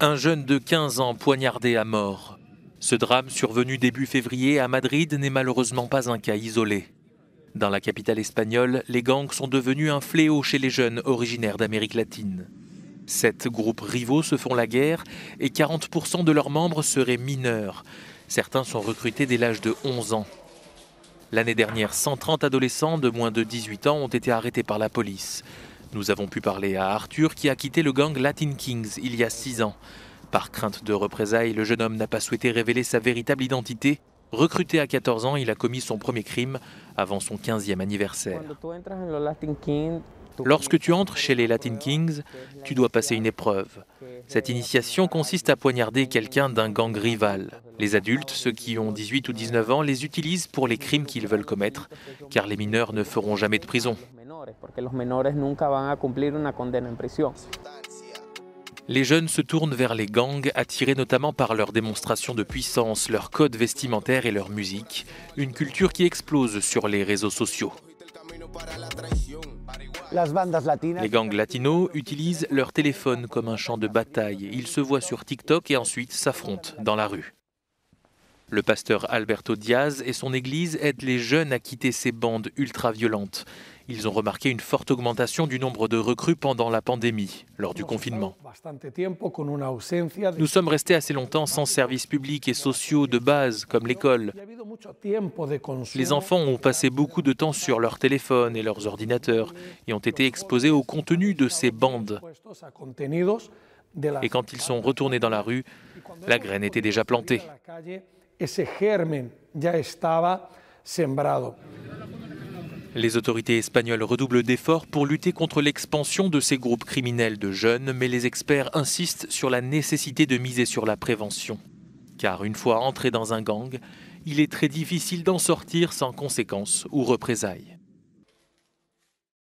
Un jeune de 15 ans poignardé à mort. Ce drame survenu début février à Madrid n'est malheureusement pas un cas isolé. Dans la capitale espagnole, les gangs sont devenus un fléau chez les jeunes originaires d'Amérique latine. 7 groupes rivaux se font la guerre et 40% de leurs membres seraient mineurs. Certains sont recrutés dès l'âge de 11 ans. L'année dernière, 130 adolescents de moins de 18 ans ont été arrêtés par la police. Nous avons pu parler à Arthur qui a quitté le gang Latin Kings il y a 6 ans. Par crainte de représailles, le jeune homme n'a pas souhaité révéler sa véritable identité. Recruté à 14 ans, il a commis son premier crime avant son 15e anniversaire. Lorsque tu entres chez les Latin Kings, tu dois passer une épreuve. Cette initiation consiste à poignarder quelqu'un d'un gang rival. Les adultes, ceux qui ont 18 ou 19 ans, les utilisent pour les crimes qu'ils veulent commettre, car les mineurs ne feront jamais de prison. Les jeunes se tournent vers les gangs, attirés notamment par leur démonstration de puissance, leur code vestimentaire et leur musique, une culture qui explose sur les réseaux sociaux. Les gangs latinos utilisent leur téléphone comme un champ de bataille. Ils se voient sur TikTok et ensuite s'affrontent dans la rue. Le pasteur Alberto Diaz et son église aident les jeunes à quitter ces bandes ultra-violentes. Ils ont remarqué une forte augmentation du nombre de recrues pendant la pandémie, lors du confinement. Nous sommes restés assez longtemps sans services publics et sociaux de base, comme l'école. Les enfants ont passé beaucoup de temps sur leur téléphone et leurs ordinateurs et ont été exposés au contenu de ces bandes. Et quand ils sont retournés dans la rue, la graine était déjà plantée. Les autorités espagnoles redoublent d'efforts pour lutter contre l'expansion de ces groupes criminels de jeunes, mais les experts insistent sur la nécessité de miser sur la prévention. Car une fois entré dans un gang, il est très difficile d'en sortir sans conséquences ou représailles.